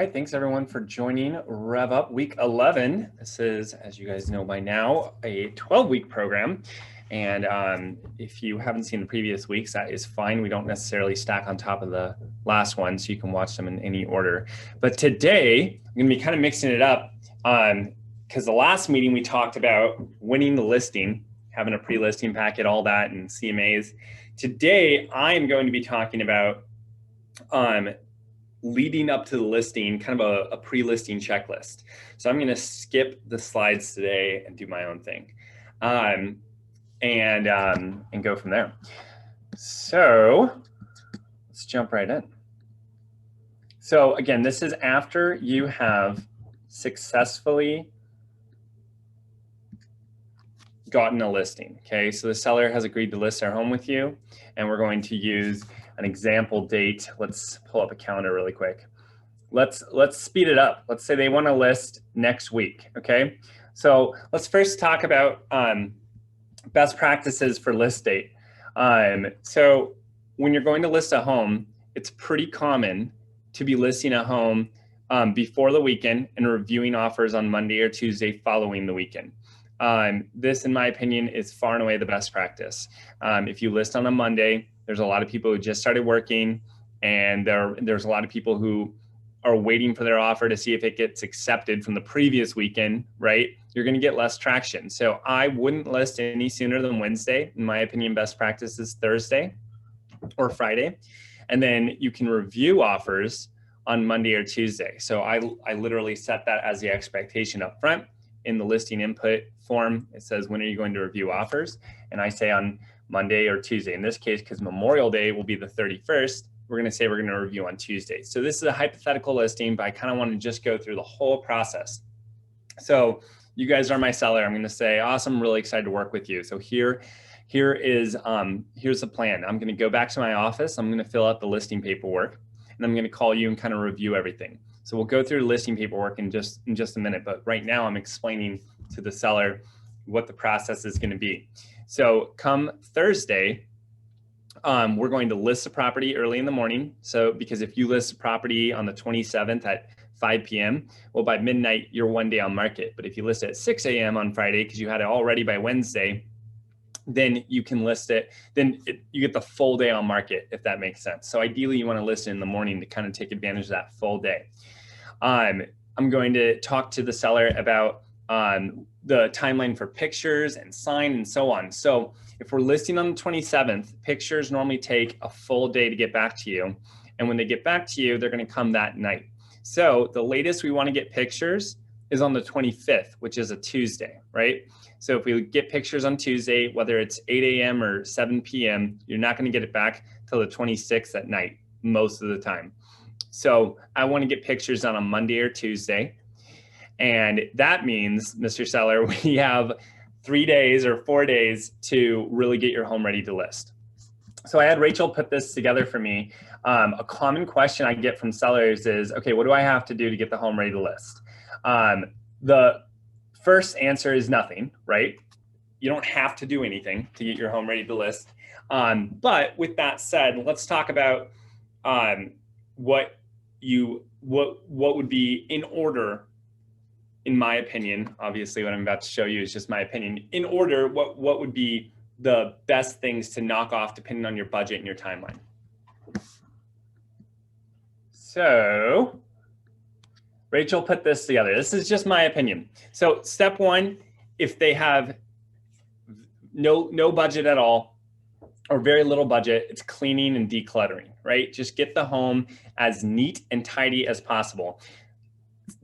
All right, thanks everyone for joining RevUp Week 11. This is, as you guys know by now, a 12-week program. And if you haven't seen the previous weeks, that is fine. We don't necessarily stack on top of the last one, so you can watch them in any order. But today, I'm going to be kind of mixing it up because the last meeting we talked about winning the listing, having a pre-listing packet, all that, and CMAs. Today, I'm going to be talking about leading up to the listing, kind of a pre-listing checklist. So I'm going to skip the slides today and do my own thing, and go from there. So let's jump right in. So again, this is after you have successfully gotten a listing. Okay, so the seller has agreed to list their home with you, and we're going to use an example date. Let's pull up a calendar really quick. Let's speed it up. Let's say they want to list next week. Okay, so let's first talk about best practices for list date. So when you're going to list a home, it's pretty common to be listing a home before the weekend and reviewing offers on Monday or Tuesday following the weekend. This, in my opinion, is far and away the best practice. If you list on a Monday, there's a lot of people who just started working, and there's a lot of people who are waiting for their offer to see if it gets accepted from the previous weekend, right? You're going to get less traction. So I wouldn't list any sooner than Wednesday. In my opinion, best practice is Thursday or Friday. And then you can review offers on Monday or Tuesday. So I literally set that as the expectation up front. In the listing input form, it says, when are you going to review offers? And I say on Monday or Tuesday. In this case, because Memorial Day will be the 31st, we're going to say we're going to review on Tuesday. So this is a hypothetical listing, but I kind of want to just go through the whole process. So you guys are my seller. I'm going to say, awesome, really excited to work with you. So here's the plan. I'm going to go back to my office. I'm going to fill out the listing paperwork, and I'm going to call you and kind of review everything. So we'll go through the listing paperwork in just a minute, but right now I'm explaining to the seller what the process is going to be. So come Thursday, we're going to list the property early in the morning. So because if you list the property on the 27th at 5 p.m., well, by midnight, you're one day on market. But if you list it at 6 a.m. on Friday, because you had it all ready by Wednesday, then you can list it, you get the full day on market, if that makes sense. So ideally, you want to list it in the morning to kind of take advantage of that full day. I'm going to talk to the seller about the timeline for pictures and sign and so on. So if we're listing on the 27th, pictures normally take a full day to get back to you. And when they get back to you, they're going to come that night. So the latest we want to get pictures is on the 25th, which is a Tuesday, right? So if we get pictures on Tuesday, whether it's 8 a.m. or 7 p.m., you're not going to get it back till the 26th at night, most of the time. So I want to get pictures on a Monday or Tuesday. And that means, Mr. Seller, we have 3 days or 4 days to really get your home ready to list. So I had Rachel put this together for me. A common question I get from sellers is, okay, what do I have to do to get the home ready to list? The first answer is nothing, right? You don't have to do anything to get your home ready to list. But with that said, let's talk about what would be in order, in my opinion. Obviously, what I'm about to show you is just my opinion. In order, what would be the best things to knock off depending on your budget and your timeline? So Rachel put this together. This is just my opinion. So step one, if they have no budget at all or very little budget, it's cleaning and decluttering, right? Just get the home as neat and tidy as possible.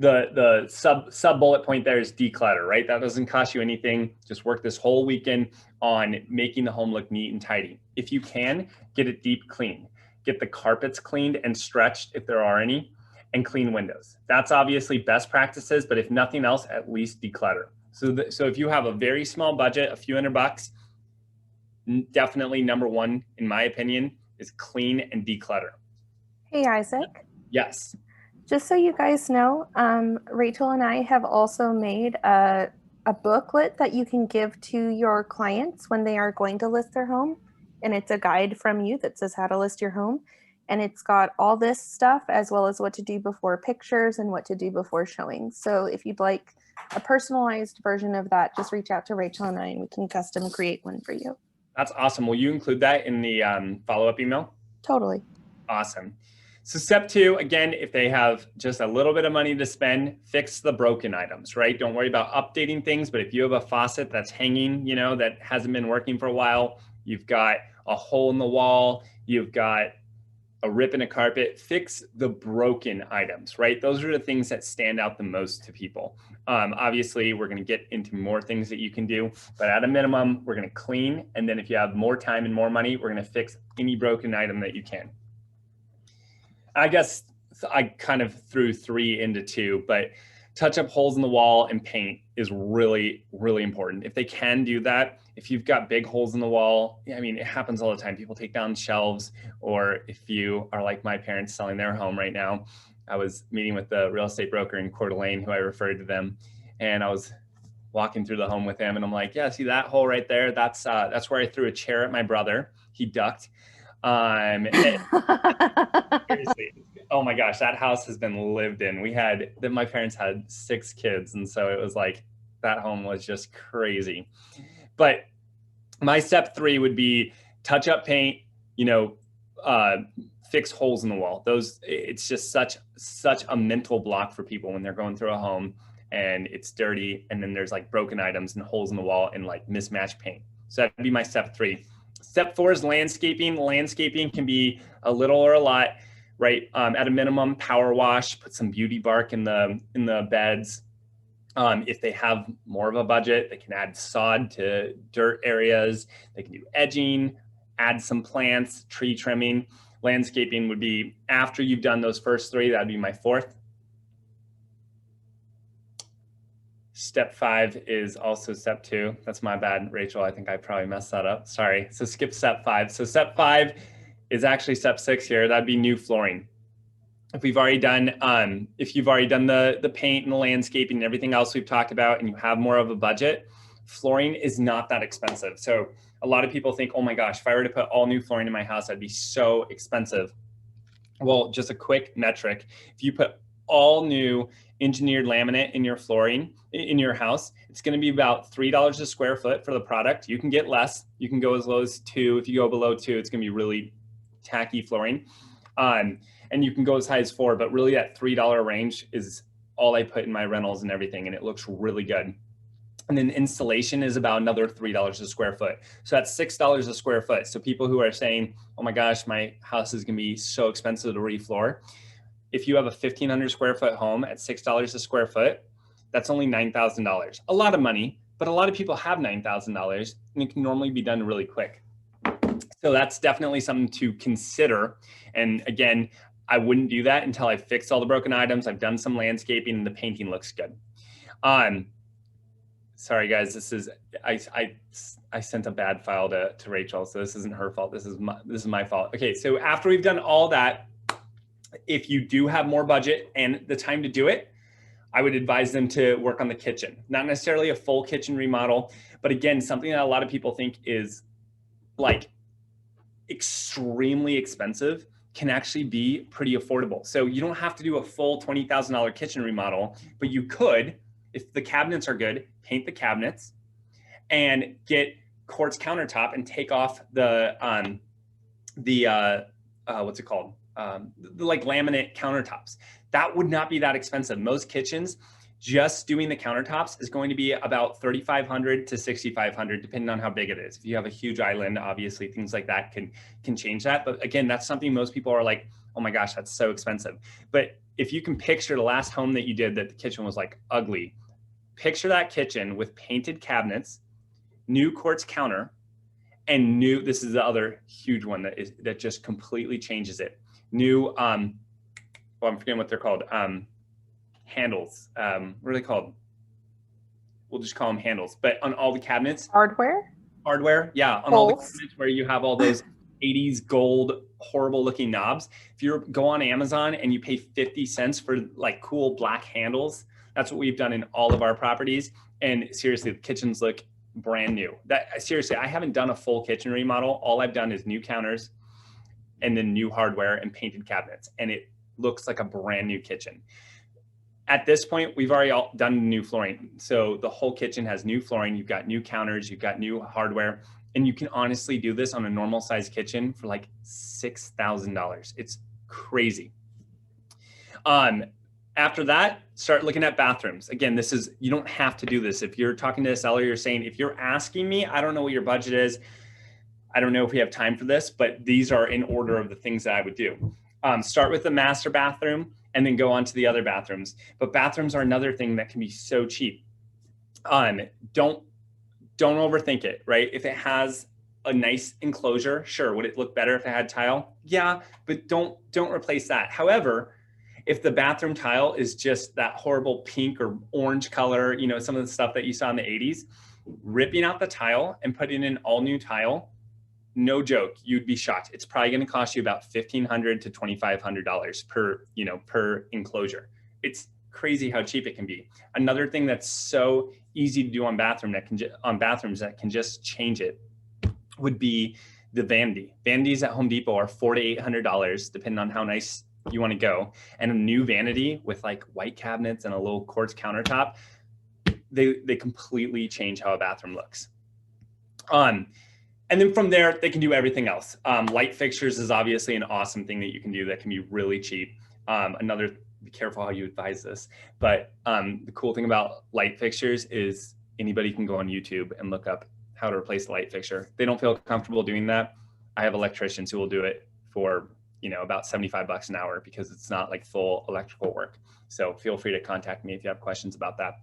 The sub bullet point there is declutter, right? That doesn't cost you anything. Just work this whole weekend on making the home look neat and tidy. If you can, get it deep clean. Get the carpets cleaned and stretched if there are any, and clean windows. That's obviously best practices, but if nothing else, at least declutter. So if you have a very small budget, a few $100, definitely number one, in my opinion, is clean and declutter. Hey, Isaac. Yes. Just so you guys know, Rachel and I have also made a booklet that you can give to your clients when they are going to list their home. And it's a guide from you that says how to list your home. And it's got all this stuff as well as what to do before pictures and what to do before showing. So if you'd like a personalized version of that, just reach out to Rachel and I, and we can custom create one for you. That's awesome. Will you include that in the follow-up email? Totally. Awesome. So step 2, again, if they have just a little bit of money to spend, fix the broken items, right? Don't worry about updating things, but if you have a faucet that's hanging, you know, that hasn't been working for a while, you've got a hole in the wall, you've got a rip in a carpet, fix the broken items, right? Those are the things that stand out the most to people. Obviously, we're going to get into more things that you can do, but at a minimum, we're going to clean. And then if you have more time and more money, we're going to fix any broken item that you can. I guess I kind of threw 3 into 2, but touch up holes in the wall and paint is really, really important. If they can do that, if you've got big holes in the wall, I mean, it happens all the time. People take down shelves, or if you are like my parents selling their home right now, I was meeting with the real estate broker in Coeur d'Alene who I referred to them, and I was walking through the home with him, and I'm like, yeah, see that hole right there? That's where I threw a chair at my brother. He ducked. Seriously, oh my gosh, that house has been lived in. My parents had 6 kids, and so it was like that home was just crazy. But my step 3 would be touch up paint, you know, fix holes in the wall. It's just such a mental block for people when they're going through a home and it's dirty, and then there's like broken items and holes in the wall and like mismatched paint. So that'd be my step 3. Step 4 is landscaping. Landscaping can be a little or a lot, right? At a minimum, power wash, put some beauty bark in the beds. If they have more of a budget, they can add sod to dirt areas. They can do edging, add some plants, tree trimming. Landscaping would be after you've done those first 3. That'd be my 4th. Step 5 is also step 2. That's my bad, Rachel. I think I probably messed that up. Sorry. So skip step 5. So step 5 is actually step 6 here. That'd be new flooring. If you've already done the paint and the landscaping and everything else we've talked about, and you have more of a budget, flooring is not that expensive. So a lot of people think, oh my gosh, if I were to put all new flooring in my house, that'd be so expensive. Well, just a quick metric. If you put all new engineered laminate in your flooring in your house, it's going to be about $3 a square foot for the product. You can get less. You can go as low as 2. If you go below 2, it's going to be really tacky flooring. And you can go as high as 4, but really that $3 range is all I put in my rentals and everything, and it looks really good. And then installation is about another $3 a square foot. So that's $6 a square foot. So people who are saying, oh my gosh, my house is going to be so expensive to refloor. If you have a 1,500 square foot home at $6 a square foot, that's only $9,000. A lot of money, but a lot of people have $9,000, and it can normally be done really quick. So that's definitely something to consider. And again, I wouldn't do that until I fixed all the broken items. I've done some landscaping and the painting looks good. Sorry guys, this is I sent a bad file to Rachel, so this isn't her fault. This is my fault. Okay, so after we've done all that, if you do have more budget and the time to do it, I would advise them to work on the kitchen. Not necessarily a full kitchen remodel, but again, something that a lot of people think is like extremely expensive can actually be pretty affordable. So you don't have to do a full $20,000 kitchen remodel, but you could, if the cabinets are good, paint the cabinets and get quartz countertop and take off the what's it called? The like laminate countertops. That would not be that expensive. Most kitchens, just doing the countertops is going to be about $3,500 to $6,500, depending on how big it is. If you have a huge island, obviously things like that can change that. But again, that's something most people are like, oh my gosh, that's so expensive. But if you can picture the last home that you did that the kitchen was like ugly, picture that kitchen with painted cabinets, new quartz counter, and new, this is the other huge one that just completely changes it. New, I'm forgetting what they're called. Handles. What are they called? We'll just call them handles. But on all the cabinets. Hardware, yeah. On all the cabinets where you have all those 80s gold, horrible looking knobs. If you go on Amazon and you pay 50 cents for like cool black handles, that's what we've done in all of our properties. And seriously, the kitchens look brand new. Seriously, I haven't done a full kitchen remodel. All I've done is new counters, and then new hardware and painted cabinets. And it looks like a brand new kitchen. At this point, we've already done new flooring. So the whole kitchen has new flooring. You've got new counters, you've got new hardware, and you can honestly do this on a normal size kitchen for like $6,000. It's crazy. After that, start looking at bathrooms. Again, you don't have to do this. If you're talking to a seller, you're saying, if you're asking me, I don't know what your budget is. I don't know if we have time for this, but these are in order of the things that I would do. Start with the master bathroom and then go on to the other bathrooms. But bathrooms are another thing that can be so cheap. Don't overthink it, right? If it has a nice enclosure, sure. Would it look better if it had tile? Yeah, but don't replace that. However, if the bathroom tile is just that horrible pink or orange color, you know, some of the stuff that you saw in the 80s, ripping out the tile and putting in all new tile, no joke, you'd be shocked. It's probably going to cost you about $1,500 to $2,500 per enclosure. It's crazy how cheap it can be. Another thing that's so easy to do on bathrooms that can just change it would be the vanity. Vanities at Home Depot are $400 to $800, depending on how nice you want to go. And a new vanity with like white cabinets and a little quartz countertop, they completely change how a bathroom looks. And then from there, they can do everything else. Light fixtures is obviously an awesome thing that you can do that can be really cheap. Be careful how you advise this, but the cool thing about light fixtures is anybody can go on YouTube and look up how to replace a light fixture. They don't feel comfortable doing that. I have electricians who will do it for, you know, about $75 an hour because it's not like full electrical work. So feel free to contact me if you have questions about that.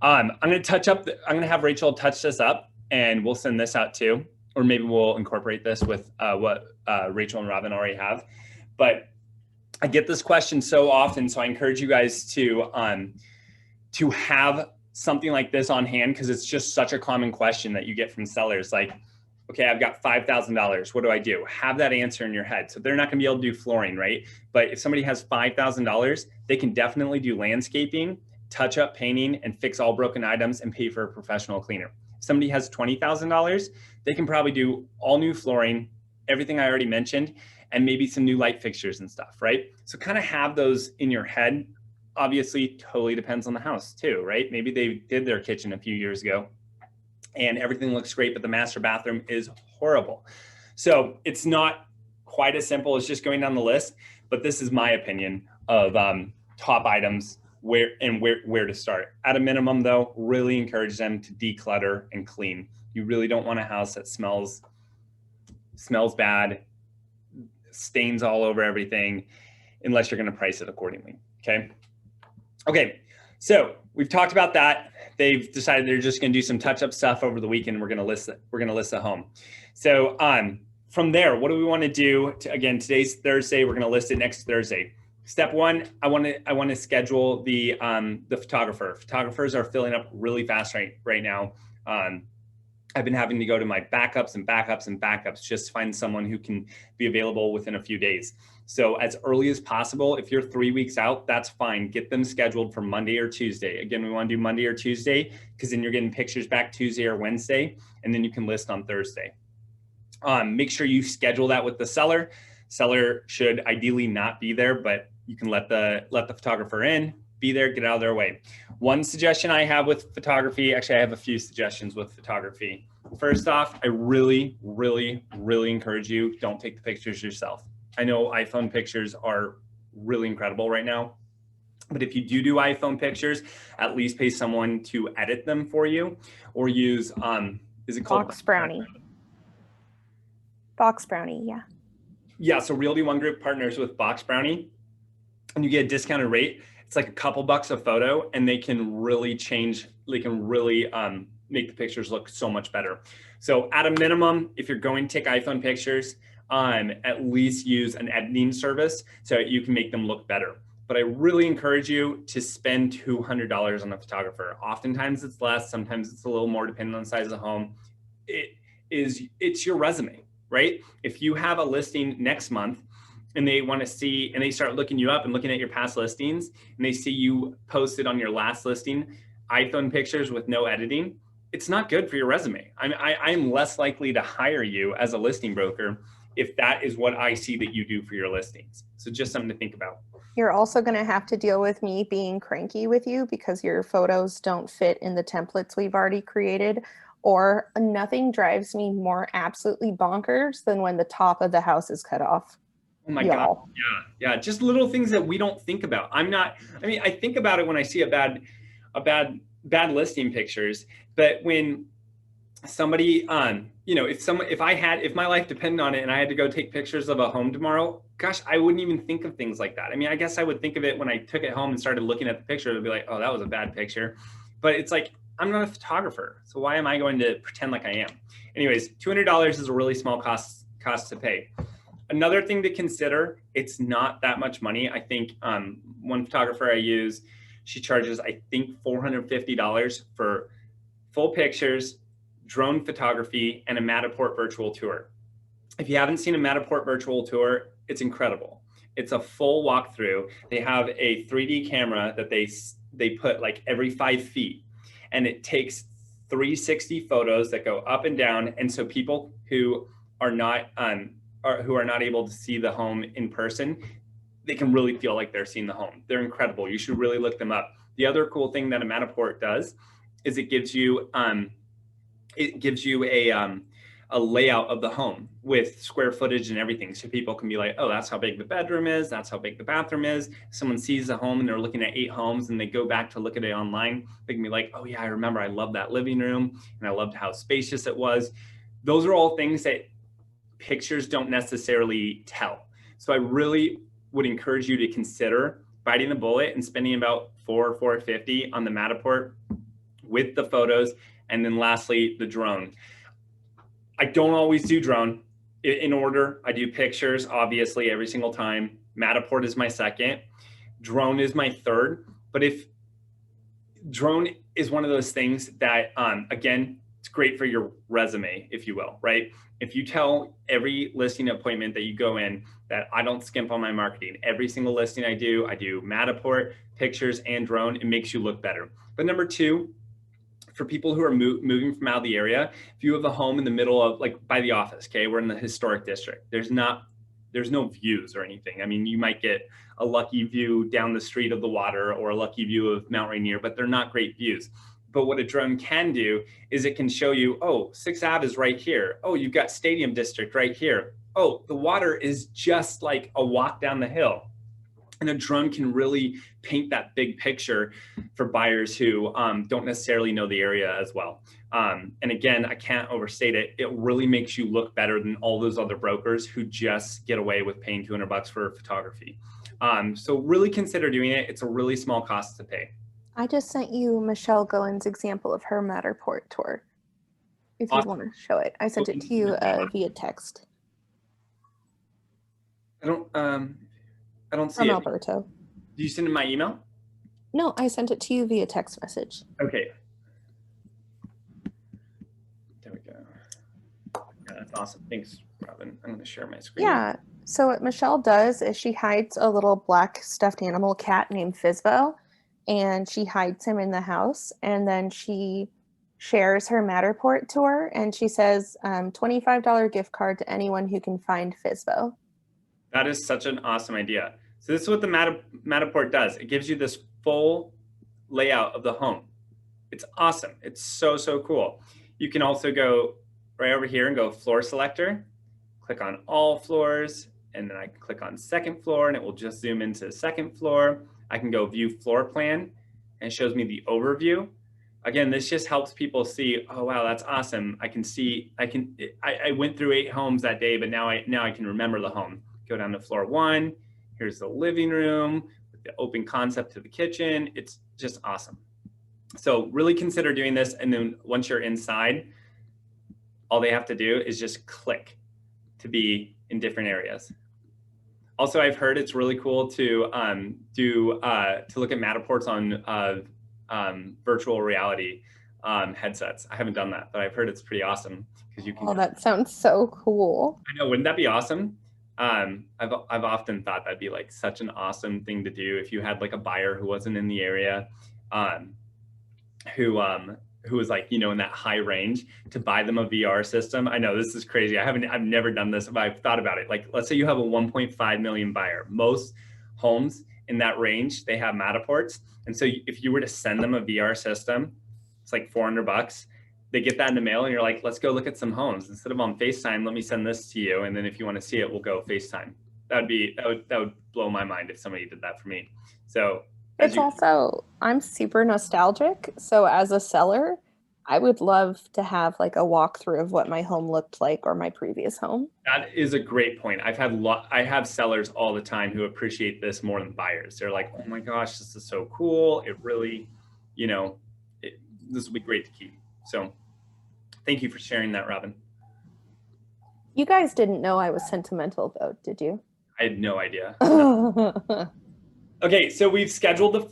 I'm going to have Rachel touch this up and we'll send this out too, or maybe we'll incorporate this with what Rachel and Robin already have. But I get this question so often, so I encourage you guys to have something like this on hand, because it's just such a common question that you get from sellers. Like, okay, I've got $5,000. What do I do? Have that answer in your head. So they're not going to be able to do flooring, right? But if somebody has $5,000, they can definitely do landscaping, touch up painting, and fix all broken items and pay for a professional cleaner. If somebody has $20,000, they can probably do all new flooring, everything I already mentioned, and maybe some new light fixtures and stuff, right? So kind of have those in your head. Obviously, totally depends on the house too, right? Maybe they did their kitchen a few years ago and everything looks great, but the master bathroom is horrible. So it's not quite as simple as just going down the list, but this is my opinion of top items where to start. At a minimum though, really encourage them to declutter and clean. You really don't want a house that smells bad, stains all over everything, unless you're going to price it accordingly. Okay, so we've talked about that. They've decided they're just going to do some touch-up stuff over the weekend. We're going to list the home. So from there, what do we want to do? Again, today's Thursday. We're going to list it next Thursday. Step one, I want to schedule the photographer. Photographers are filling up really fast right now. I've been having to go to my backups just to find someone who can be available within a few days. So as early as possible, if you're 3 weeks out, that's fine. Get them scheduled for Monday or Tuesday. Again, we want to do Monday or Tuesday because then you're getting pictures back Tuesday or Wednesday, and then you can list on Thursday. Make sure you schedule that with the seller. Seller should ideally not be there, but you can let the photographer in, be there, get out of their way. One suggestion I have with photography, actually I have a few suggestions with photography. First off, I really, really, really encourage you, don't take the pictures yourself. I know iPhone pictures are really incredible right now, but if you do iPhone pictures, at least pay someone to edit them for you, or use, is it called? Box Brownie. Box Brownie, yeah. Yeah, so Realty One Group partners with Box Brownie, and you get a discounted rate. It's like a couple bucks a photo, and they can really make the pictures look so much better. So at a minimum, if you're going to take iPhone pictures, at least use an editing service so you can make them look better. But I really encourage you to spend $200 on a photographer. Oftentimes it's less, sometimes it's a little more depending on the size of the home. It's your resume, right? If you have a listing next month and they want to see, and they start looking you up and looking at your past listings, and they see you posted on your last listing, iPhone pictures with no editing, it's not good for your resume. I'm less likely to hire you as a listing broker if that is what I see that you do for your listings. So just something to think about. You're also going to have to deal with me being cranky with you because your photos don't fit in the templates we've already created, or nothing drives me more absolutely bonkers than when the top of the house is cut off. Oh my God. Yeah. Just little things that we don't think about. I think about it when I see a bad listing pictures, but when somebody, if my life depended on it and I had to go take pictures of a home tomorrow, gosh, I wouldn't even think of things like that. I mean, I guess I would think of it when I took it home and started looking at the picture. It'd be like, oh, that was a bad picture. But it's like, I'm not a photographer, so why am I going to pretend like I am? Anyways, $200 is a really small cost to pay. Another thing to consider, it's not that much money. I think one photographer I use, she charges, I think, $450 for full pictures, drone photography, and a Matterport virtual tour. If you haven't seen a Matterport virtual tour, it's incredible. It's a full walkthrough. They have a 3D camera that they put like every 5 feet, and it takes 360 photos that go up and down. And so people who are not able to see the home in person, they can really feel like they're seeing the home. They're incredible. You should really look them up. The other cool thing that a Matterport does is it gives you a layout of the home with square footage and everything. So people can be like, oh, that's how big the bedroom is. That's how big the bathroom is. Someone sees a home and they're looking at 8 homes and they go back to look at it online. They can be like, oh yeah, I remember I loved that living room and I loved how spacious it was. Those are all things that pictures don't necessarily tell. So I really would encourage you to consider biting the bullet and spending about $450 on the Matterport with the photos. And then lastly, the drone. I don't always do drone in order. I do pictures, obviously, every single time. Matterport is my second. Drone is my third. But if drone is one of those things that, again, it's great for your resume, if you will, right? If you tell every listing appointment that you go in that I don't skimp on my marketing, every single listing I do Matterport, pictures, and drone, it makes you look better. But number 2, for people who are moving from out of the area, if you have a home in the middle of, like, by the office, okay, we're in the historic district, there's no views or anything. I mean, you might get a lucky view down the street of the water or a lucky view of Mount Rainier, but they're not great views. But what a drone can do is it can show you, oh, 6th Ave is right here. Oh, you've got Stadium District right here. Oh, the water is just like a walk down the hill. And a drone can really paint that big picture for buyers who don't necessarily know the area as well. And again, I can't overstate it. It really makes you look better than all those other brokers who just get away with paying $200 for photography. So really consider doing it. It's a really small cost to pay. I just sent you Michelle Goen's example of her Matterport tour. If you want to show it, I sent it to you via text. I don't see From it. Alberto. Did you send it my email? No, I sent it to you via text message. Okay. There we go. Yeah, that's awesome. Thanks, Robin. I'm going to share my screen. Yeah. So what Michelle does is she hides a little black stuffed animal cat named Fizbo, and she hides him in the house, and then she shares her Matterport tour, and she says $25 gift card to anyone who can find Fizbo. That is such an awesome idea. So this is what the Matterport does. It gives you this full layout of the home. It's awesome. It's so, so cool. You can also go right over here and go floor selector, click on all floors, and then I can click on second floor and it will just zoom into the second floor. I can go view floor plan and it shows me the overview. Again, this just helps people see, oh, wow, that's awesome. I can see, I went through 8 homes that day, but now I can remember the home. Go down to floor 1. Here's the living room with the open concept to the kitchen. It's just awesome. So really consider doing this. And then once you're inside, all they have to do is just click to be in different areas. Also, I've heard it's really cool to look at Matterports on virtual reality headsets. I haven't done that, but I've heard it's pretty awesome because you can. Oh, that sounds so cool. I know, wouldn't that be awesome? I've often thought that'd be like such an awesome thing to do if you had like a buyer who wasn't in the area, who who is like, you know, in that high range, to buy them a VR system. I know this is crazy. I've never done this, but I've thought about it. Like, let's say you have a 1.5 million buyer. Most homes in that range, they have Matterports. And so if you were to send them a VR system, it's like $400. They get that in the mail and you're like, let's go look at some homes. Instead of on FaceTime, let me send this to you. And then if you want to see it, we'll go FaceTime. That would blow my mind if somebody did that for me. So it's also, I'm super nostalgic. So as a seller, I would love to have like a walkthrough of what my home looked like or my previous home. That is a great point. I have sellers all the time who appreciate this more than buyers. They're like, oh my gosh, this is so cool. It really, you know, this will be great to keep. So thank you for sharing that, Robin. You guys didn't know I was sentimental though, did you? I had no idea. Okay, so we've scheduled the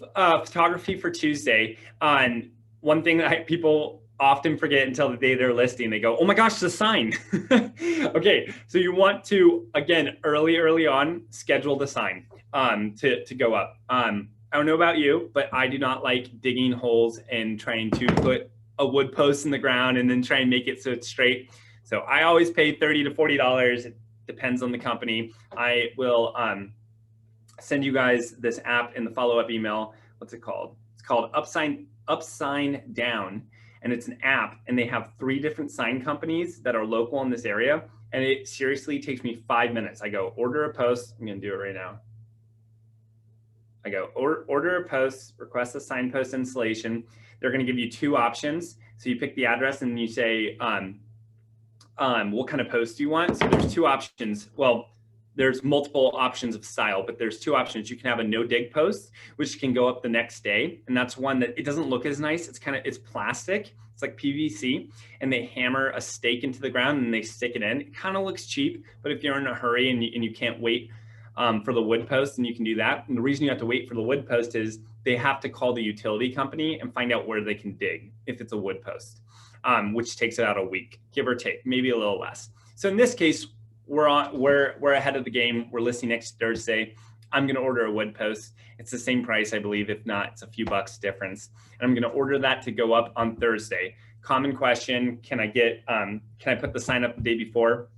photography for Tuesday. One thing that people often forget until the day they're listing, they go, oh my gosh, the sign. Okay, so you want to, again, early on, schedule the sign to go up. I don't know about you, but I do not like digging holes and trying to put a wood post in the ground and then try and make it so it's straight. So I always pay $30 to $40. It depends on the company. I will send you guys this app in the follow-up email. What's it called? It's called Upsign Down, and it's an app, and they have 3 different sign companies that are local in this area, and it seriously takes me 5 minutes. I go order a post. I'm gonna do it right now. I go order a post, request a sign post installation. They're gonna give you 2 options. So you pick the address and you say, what kind of post do you want? So there's 2 options. Well, there's multiple options of style, but there's 2 options. You can have a no dig post, which can go up the next day. And that's one that it doesn't look as nice. It's plastic. It's like PVC, and they hammer a stake into the ground and they stick it in. It kind of looks cheap, but if you're in a hurry and you can't wait for the wood post, then you can do that. And the reason you have to wait for the wood post is they have to call the utility company and find out where they can dig if it's a wood post, which takes about a week, give or take, maybe a little less. So in this case, we're ahead of the game. We're listing next Thursday. I'm going to order a wood post. It's the same price, I believe. If not, it's a few bucks difference. And I'm going to order that to go up on Thursday. Common question: can I put the sign up the day before?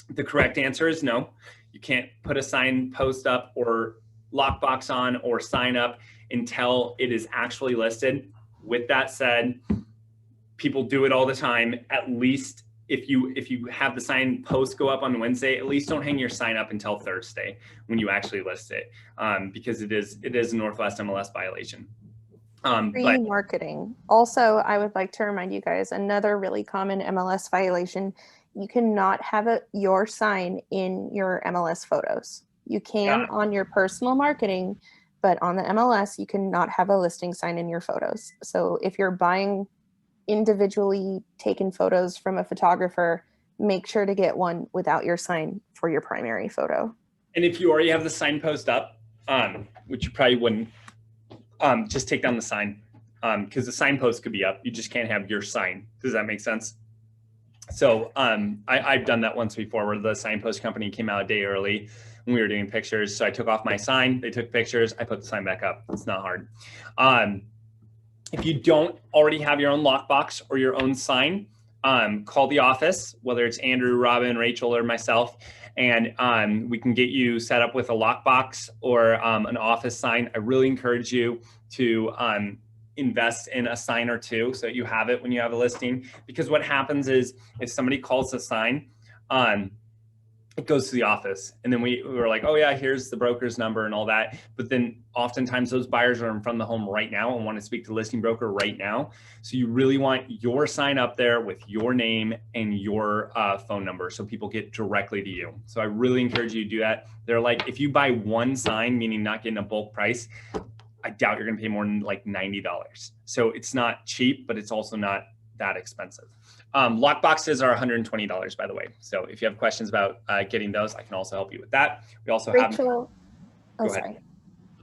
The correct answer is no. You can't put a sign post up or lockbox on or sign up until it is actually listed. With that said, people do it all the time. At least if you have the sign post go up on Wednesday, at least don't hang your sign up until Thursday when you actually list it, because it is a Northwest MLS violation. Marketing. Also, I would like to remind you guys, another really common MLS violation: you cannot have your sign in your MLS photos. You can on your personal marketing, but on the MLS, you cannot have a listing sign in your photos. So if you're buying individually taken photos from a photographer, make sure to get one without your sign for your primary photo. And if you already have the sign post up, which you probably wouldn't, just take down the sign, because the sign post could be up. You just can't have your sign. Does that make sense? So I've done that once before, where the signpost company came out a day early when we were doing pictures. So I took off my sign, they took pictures, I put the sign back up. It's not hard. If you don't already have your own lockbox or your own sign, call the office, whether it's Andrew, Robin, Rachel, or myself, and we can get you set up with a lockbox or an office sign. I really encourage you to invest in a sign or 2 so that you have it when you have a listing, because what happens is if somebody calls the sign, it goes to the office, and then we were like, oh yeah, here's the broker's number and all that. But then oftentimes those buyers are in front of the home right now and want to speak to the listing broker right now. So you really want your sign up there with your name and your phone number so people get directly to you. So I really encourage you to do that. They're like, if you buy one sign, meaning not getting a bulk price, I doubt you're going to pay more than like $90. So it's not cheap, but it's also not that expensive. Lockboxes are $120, by the way. So if you have questions about getting those, I can also help you with that. We also Rachel,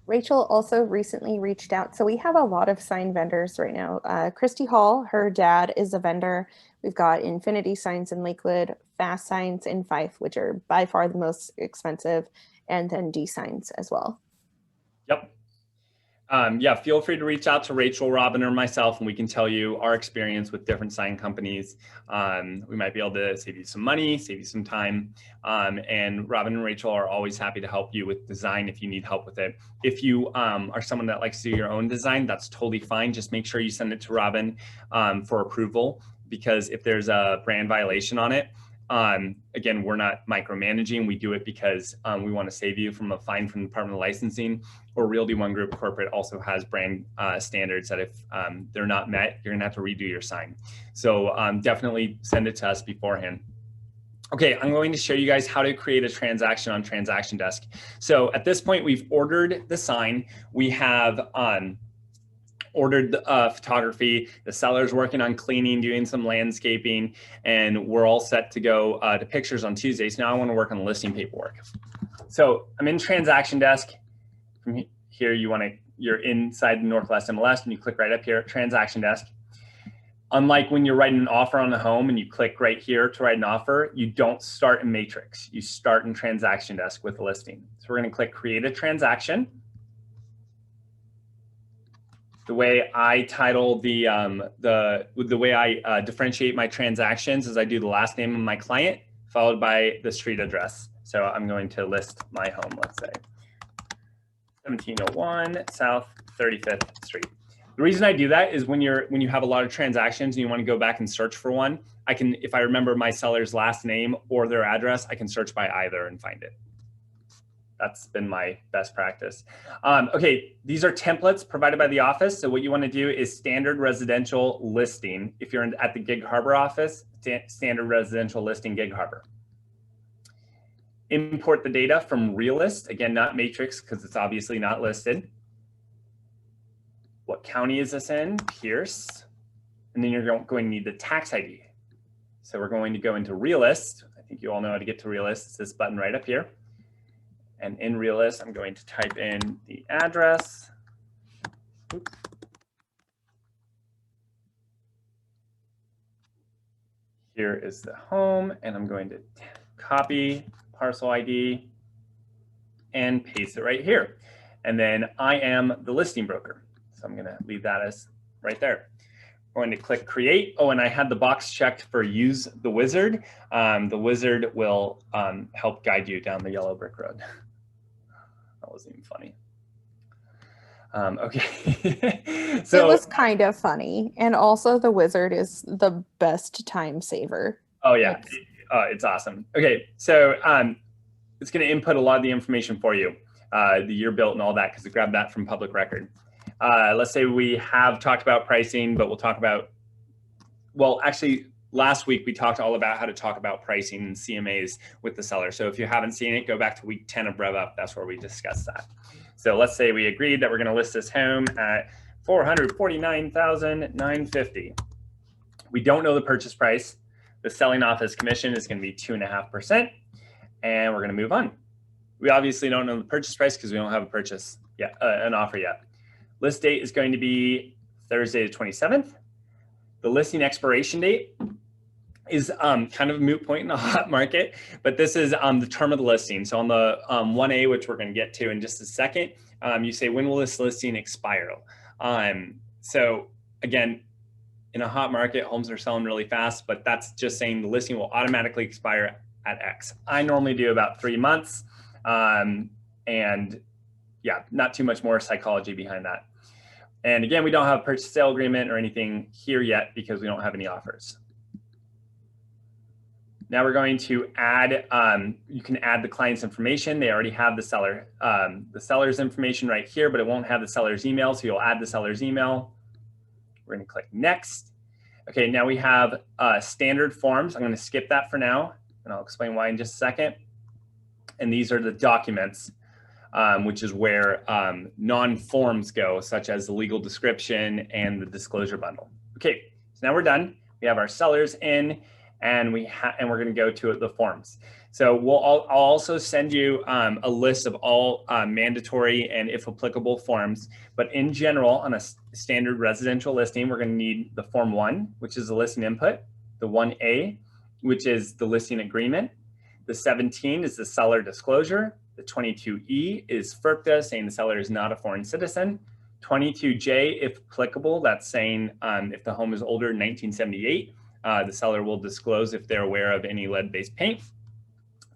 Rachel also recently reached out. So we have a lot of sign vendors right now. Christy Hall, her dad is a vendor. We've got Infinity Signs in Lakewood, Fast Signs in Fife, which are by far the most expensive, and then D Signs as well. Yep. Yeah, feel free to reach out to Rachel, Robin, or myself, and we can tell you our experience with different sign companies. We might be able to save you some money, save you some time. And Robin and Rachel are always happy to help you with design if you need help with it. If you are someone that likes to do your own design, that's totally fine. Just make sure you send it to Robin for approval, because if there's a brand violation on it, again, we're not micromanaging. We do it because we want to save you from a fine from the Department of Licensing. Or Realty One Group Corporate also has brand standards that if they're not met, you're gonna have to redo your sign. So definitely send it to us beforehand. Okay, I'm going to show you guys how to create a transaction on Transaction Desk. So at this point, we've ordered the sign. We have ordered the photography. The seller's working on cleaning, doing some landscaping, and we're all set to go to pictures on Tuesday. So now I want to work on the listing paperwork. So I'm in Transaction Desk. From here, you're inside the Northwest MLS, and you click right up here, Transaction Desk. Unlike when you're writing an offer on the home and you click right here to write an offer, you don't start in Matrix. You start in Transaction Desk with a listing. So we're going to click Create a Transaction. The way I title the way I differentiate my transactions is I do the last name of my client followed by the street address. So I'm going to list my home, let's say 1701 South 35th Street. The reason I do that is when you have a lot of transactions and you want to go back and search for one, I can, if I remember my seller's last name or their address, I can search by either and find it. That's been my best practice. Okay, these are templates provided by the office. So what you want to do is standard residential listing. If you're at the Gig Harbor office, standard residential listing, Gig Harbor. Import the data from Realist, again, not Matrix because it's obviously not listed. What county is this in? Pierce. And then you're going to need the tax ID. So we're going to go into Realist. I think you all know how to get to Realist. It's this button right up here. And in Realist, I'm going to type in the address. Oops. Here is the home, and I'm going to copy parcel ID and paste it right here. And then I am the listing broker. So I'm going to leave that as right there. I'm going to click create. Oh, and I had the box checked for use the wizard. The wizard will help guide you down the yellow brick road. That wasn't even funny. Okay. So it was kind of funny. And also the wizard is the best time saver. Oh yeah, it's awesome. Okay, so it's going to input a lot of the information for you, the year built and all that, because it grabbed that from public record. Let's say we have talked about pricing, but we'll talk about, well, actually last week we talked all about how to talk about pricing and CMAs with the seller. So if you haven't seen it, go back to week 10 of RevUP. That's where we discussed that. So let's say we agreed that we're going to list this home at $449,950. We don't know the purchase price. The selling office commission is going to be 2.5%, and we're going to move on. We obviously don't know the purchase price because we don't have a purchase yet, an offer yet. List date is going to be Thursday the 27th. The listing expiration date is kind of a moot point in the hot market, but this is the term of the listing. So on the 1A, which we're going to get to in just a second, you say, when will this listing expire? So again, in a hot market, homes are selling really fast, but that's just saying the listing will automatically expire at X. I normally do about 3 months. And yeah, not too much more psychology behind that. And again, we don't have a purchase sale agreement or anything here yet because we don't have any offers. Now we're going to add, you can add the client's information. They already have the seller's information right here, but it won't have the seller's email. So you'll add the seller's email. We're going to click next. Okay, now we have standard forms. I'm going to skip that for now, and I'll explain why in just a second. And these are the documents, which is where non-forms go, such as the legal description and the disclosure bundle. Okay, so now we're done. We have our sellers in, and we're going to go to the forms. So I'll also send you a list of all mandatory and, if applicable, forms. But in general, on a standard residential listing, we're going to need the Form 1, which is the listing input, the 1A, which is the listing agreement, the 17 is the seller disclosure, the 22E is FERPTA, saying the seller is not a foreign citizen, 22J, if applicable, that's saying if the home is older than 1978, the seller will disclose if they're aware of any lead-based paint.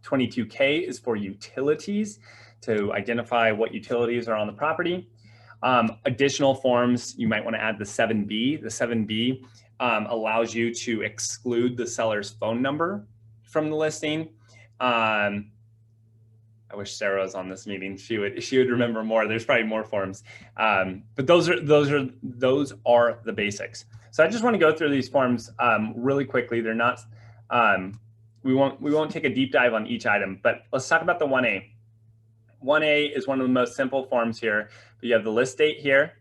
22K is for utilities, to identify what utilities are on the property. Additional forms, you might want to add the 7B. The 7B allows you to exclude the seller's phone number from the listing. I wish Sarah was on this meeting. She would remember more. There's probably more forms, but those are the basics. So I just want to go through these forms really quickly. They're not. We won't take a deep dive on each item, but let's talk about the 1A. 1A is one of the most simple forms here. You have the list date here.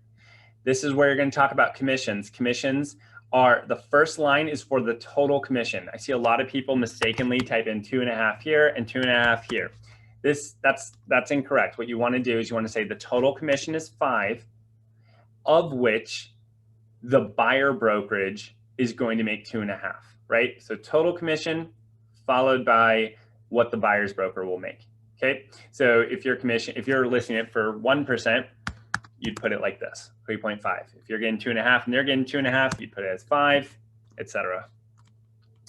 This is where you're going to talk about commissions. Commissions are, the first line is for the total commission. I see a lot of people mistakenly type in 2.5 here and 2.5 here. That's incorrect. What you want to do is you want to say the total commission is 5, of which the buyer brokerage is going to make 2.5, right? So total commission followed by what the buyer's broker will make. Okay, so if you're listing it for 1%, you'd put it like this, 3.5. If you're getting 2.5 and they're getting 2.5, you'd put it as 5, etc.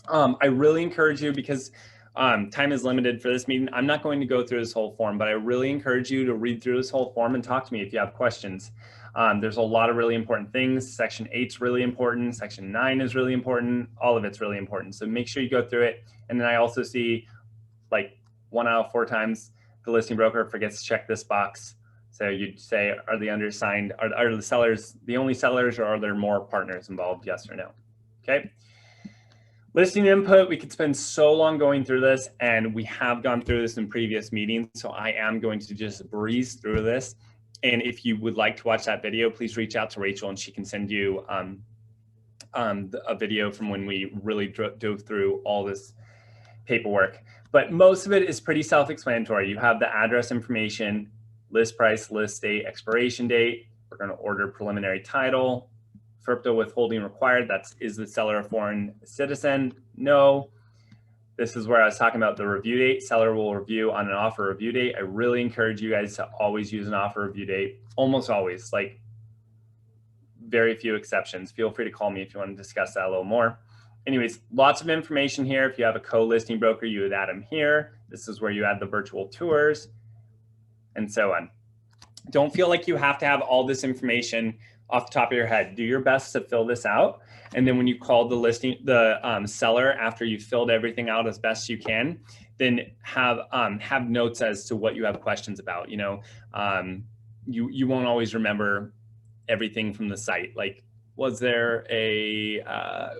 I really encourage you, because time is limited for this meeting. I'm not going to go through this whole form, but I really encourage you to read through this whole form and talk to me if you have questions. There's a lot of really important things. Section 8 is really important. Section 9 is really important. All of it's really important. So make sure you go through it. And then I also see, like, 1 out of 4 times the listing broker forgets to check this box. So you'd say, are the undersigned, are the sellers the only sellers, or are there more partners involved? Yes or no? Okay. Listing input, we could spend so long going through this, and we have gone through this in previous meetings. So I am going to just breeze through this. And if you would like to watch that video, please reach out to Rachel and she can send you a video from when we really dove through all this paperwork. But most of it is pretty self-explanatory. You have the address information, list price, list date, expiration date. We're going to order preliminary title. FERPTA withholding required. Is the seller a foreign citizen? No. This is where I was talking about the review date. Seller will review on an offer review date. I really encourage you guys to always use an offer review date. Almost always, like very few exceptions. Feel free to call me if you want to discuss that a little more. Anyways, lots of information here. If you have a co-listing broker, you would add them here. This is where you add the virtual tours and so on. Don't feel like you have to have all this information off the top of your head. Do your best to fill this out. And then when you call the seller after you've filled everything out as best you can, then have notes as to what you have questions about. You know, you won't always remember everything from the site. Like, was there a,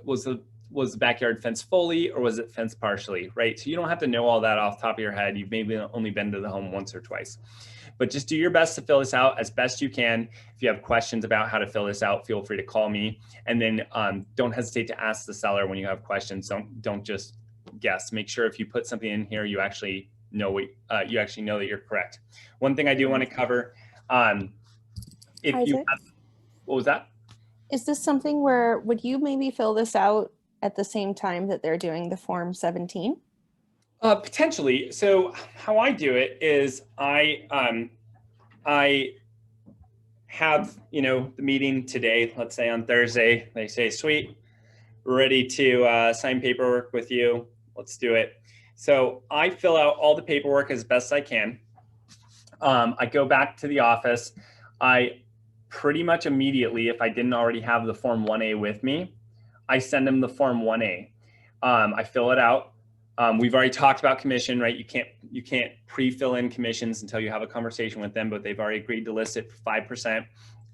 was the backyard fenced fully, or was it fenced partially, right? So you don't have to know all that off the top of your head. You've maybe only been to the home once or twice. But just do your best to fill this out as best you can. If you have questions about how to fill this out, feel free to call me. And then don't hesitate to ask the seller when you have questions. Don't just guess. Make sure if you put something in here, you actually know that you're correct. One thing I do want to cover, if Isaac? you have, what was that? Is this something where, would you maybe fill this out at the same time that they're doing the Form 17? Potentially. So how I do it is I have, the meeting today, let's say on Thursday. They say, sweet, ready to sign paperwork with you. Let's do it. So I fill out all the paperwork as best I can. I go back to the office. I pretty much immediately, if I didn't already have the Form 1A with me, I send them the Form 1A. I fill it out. We've already talked about commission, right? You can't pre-fill in commissions until you have a conversation with them, but they've already agreed to list it for 5%.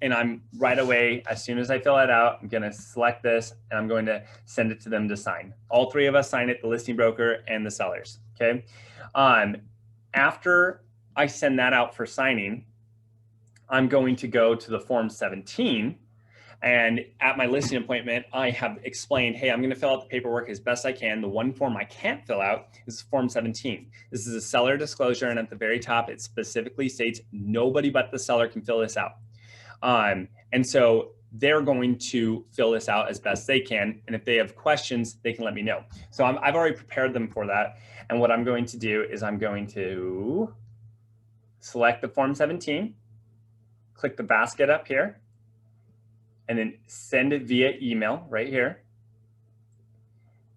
And I'm right away, as soon as I fill it out, I'm gonna select this and I'm going to send it to them to sign. All three of us sign it, the listing broker and the sellers, okay? After I send that out for signing, I'm going to go to the Form 17. And at my listing appointment, I have explained, hey, I'm going to fill out the paperwork as best I can. The one form I can't fill out is Form 17. This is a seller disclosure, and at the very top, it specifically states nobody but the seller can fill this out. And so they're going to fill this out as best they can. And if they have questions, they can let me know. So I've already prepared them for that. And what I'm going to do is I'm going to select the Form 17. click the basket up here, and then send it via email right here.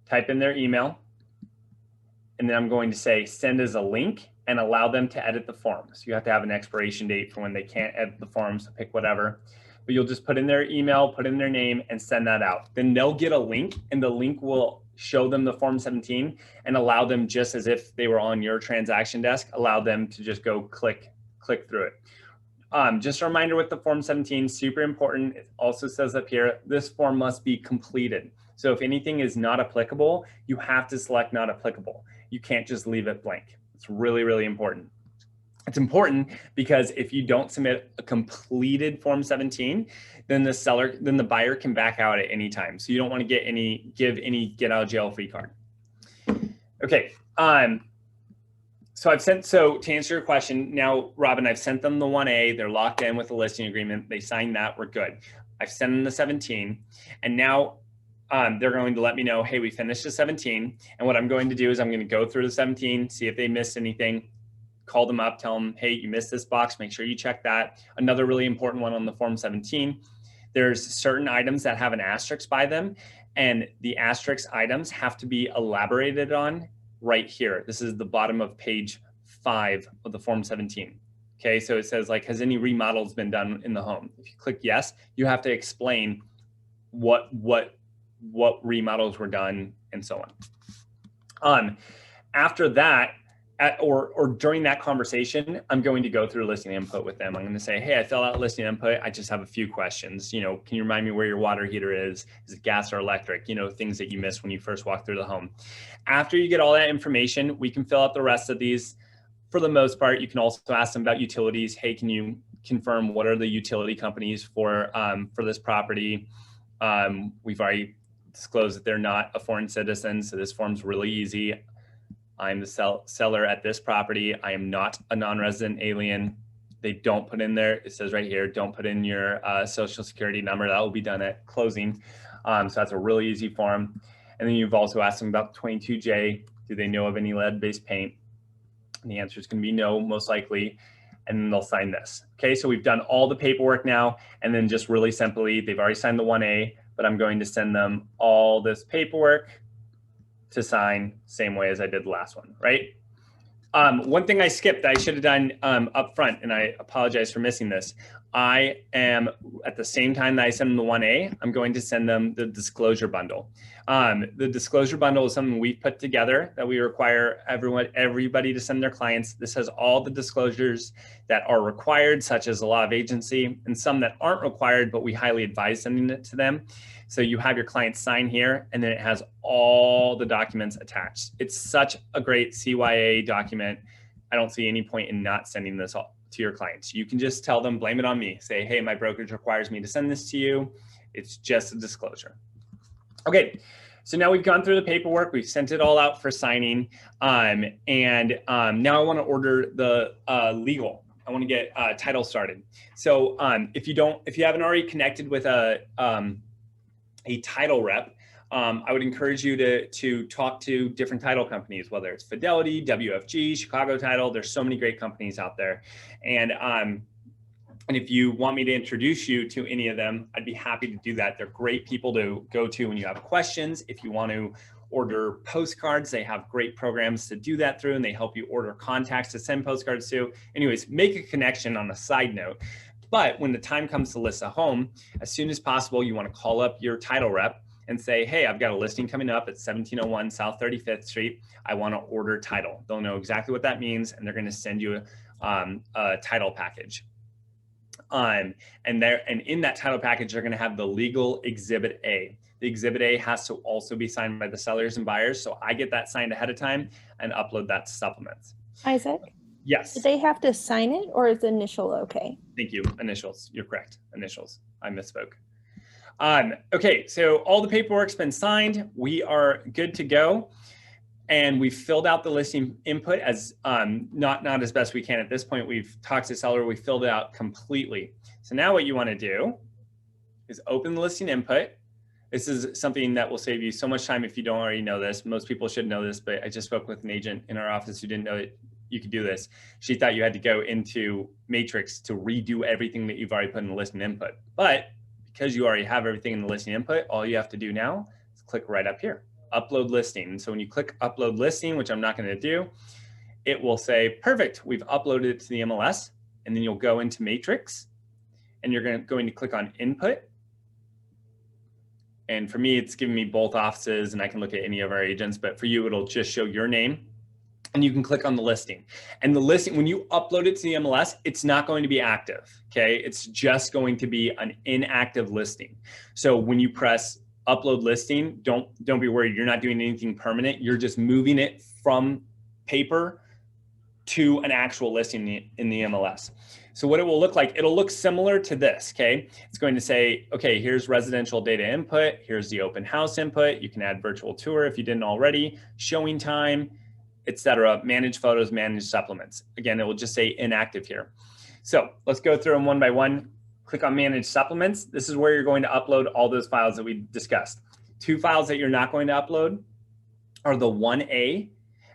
Type in their email, and then I'm going to say send as a link and allow them to edit the form. So you have to have an expiration date for when they can't edit the form, so pick whatever. But you'll just put in their email, put in their name, and send that out. Then they'll get a link, and the link will show them the Form 17 and allow them, just as if they were on your transaction desk, allow them to just go click through it. Just a reminder with the Form 17, super important. It also says up here, this form must be completed. So if anything is not applicable, you have to select not applicable. You can't just leave it blank. It's really, really important. It's important because if you don't submit a completed Form 17, then the buyer can back out at any time. So you don't want to give any get out of jail free card. Okay. So to answer your question, now, Robin, I've sent them the 1A, they're locked in with the listing agreement. They signed that, we're good. I've sent them the 17, and now they're going to let me know, hey, we finished the 17. And what I'm going to do is I'm going to go through the 17, see if they missed anything, call them up, tell them, hey, you missed this box, make sure you check that. Another really important one on the Form 17, there's certain items that have an asterisk by them, and the asterisk items have to be elaborated on right here. This is the bottom of page 5 of the Form 17. Okay, so it says, like, has any remodels been done in the home? If you click yes, you have to explain what remodels were done and so on. After that, or during that conversation, I'm going to go through listing input with them. I'm going to say, hey, I filled out listing input. I just have a few questions. You know, can you remind me where your water heater is? Is it gas or electric? You know, things that you missed when you first walked through the home. After you get all that information, we can fill out the rest of these. For the most part, you can also ask them about utilities. Hey, can you confirm what are the utility companies for this property? We've already disclosed that they're not a foreign citizen, so this form's really easy. I'm the seller at this property. I am not a non-resident alien. They don't put in there, it says right here, don't put in your social security number. That will be done at closing. So that's a really easy form. And then you've also asked them about 22J. Do they know of any lead-based paint? And the answer is going to be no, most likely. And then they'll sign this. Okay, so we've done all the paperwork now. And then just really simply, they've already signed the 1A, but I'm going to send them all this paperwork to sign, same way as I did the last one, right? One thing I skipped that I should have done up front, and I apologize for missing this. I am, at the same time that I send them the 1A, I'm going to send them the disclosure bundle. The disclosure bundle is something we've put together that we require everybody to send their clients. This has all the disclosures that are required, such as the law of agency, and some that aren't required, but we highly advise sending it to them. So you have your client sign here, and then it has all the documents attached. It's such a great CYA document. I don't see any point in not sending this all to your clients. You can just tell them, blame it on me. Say, hey, my brokerage requires me to send this to you. It's just a disclosure. Okay, so now we've gone through the paperwork. We've sent it all out for signing. Now I want to order the legal. I want to get title started. So if you haven't already connected with a title rep, I would encourage you to talk to different title companies, whether it's Fidelity, WFG, Chicago Title. There's so many great companies out there. And if you want me to introduce you to any of them, I'd be happy to do that. They're great people to go to when you have questions. If you want to order postcards, they have great programs to do that through, and they help you order contacts to send postcards to. Anyways, make a connection on a side note. But when the time comes to list a home, as soon as possible, you want to call up your title rep and say, hey, I've got a listing coming up at 1701 South 35th Street. I want to order title. They'll know exactly what that means, and they're going to send you a title package. And in that title package, they're going to have the legal Exhibit A. The Exhibit A has to also be signed by the sellers and buyers. So I get that signed ahead of time and upload that to supplements. Isaac? Yes. Do they have to sign it, or is the initial okay? Thank you. Initials. You're correct. Initials. I misspoke. Okay, so all the paperwork's been signed. We are good to go. And we've filled out the listing input as not as best we can at this point. We've talked to the seller. We filled it out completely. So now what you want to do is open the listing input. This is something that will save you so much time if you don't already know this. Most people should know this, but I just spoke with an agent in our office who didn't know it you could do this. She thought you had to go into Matrix to redo everything that you've already put in the listing input. But because you already have everything in the listing input, all you have to do now is click right up here, upload listing. And so when you click upload listing, which I'm not going to do, it will say, perfect, we've uploaded it to the MLS. And then you'll go into Matrix and you're going to click on input. And for me, it's giving me both offices and I can look at any of our agents, but for you, it'll just show your name and you can click on the listing. And the listing, when you upload it to the MLS, it's not going to be active, okay? It's just going to be an inactive listing. So when you press upload listing, don't be worried. You're not doing anything permanent. You're just moving it from paper to an actual listing in the MLS. So what it will look like, it'll look similar to this, okay? It's going to say, okay, here's residential data input, here's the open house input, you can add virtual tour if you didn't already, showing time, etc. Manage photos, manage supplements. Again, it will just say inactive here. So let's go through them one by one. Click on manage supplements. This is where you're going to upload all those files that we discussed. 2 files that you're not going to upload are the 1A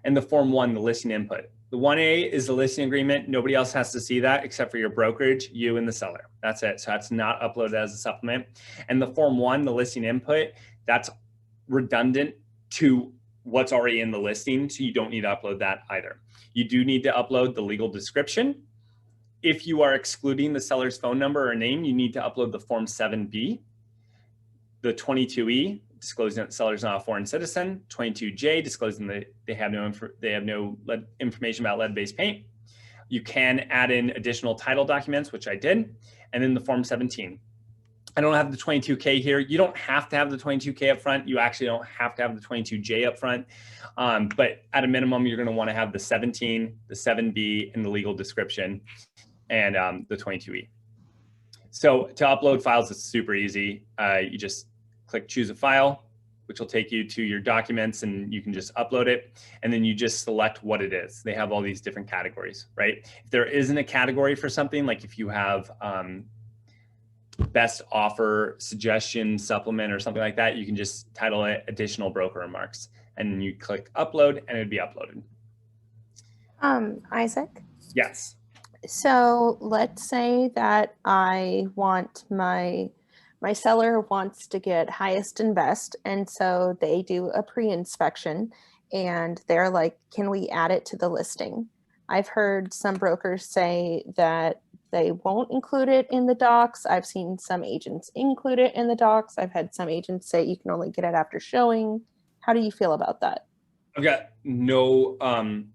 and the Form 1, the listing input. The 1A is the listing agreement. Nobody else has to see that except for your brokerage, you and the seller. That's it. So that's not uploaded as a supplement. And the Form 1, the listing input, that's redundant to what's already in the listing. So you don't need to upload that either. You do need to upload the legal description. If you are excluding the seller's phone number or name, you need to upload the Form 7B, the 22E, disclosing that the seller is not a foreign citizen, 22J, disclosing that they have no information about lead-based paint. You can add in additional title documents, which I did, and then the Form 17. I don't have the 22K here. You don't have to have the 22K up front. You actually don't have to have the 22J up front, but at a minimum, you're going to want to have the 17, the 7B, and the legal description, and the 22E. So to upload files, it's super easy. You just click choose a file, which will take you to your documents and you can just upload it. And then you just select what it is. They have all these different categories, right? If there isn't a category for something, like if you have best offer, suggestion, supplement, or something like that, you can just title it additional broker remarks. And then you click upload and it'd be uploaded. Isaac? Yes. So let's say that I want my seller wants to get highest and best, and so they do a pre-inspection and they're like, can we add it to the listing? I've heard some brokers say that they won't include it in the docs. I've seen some agents include it in the docs. I've had some agents say you can only get it after showing. How do you feel about that? I've got no,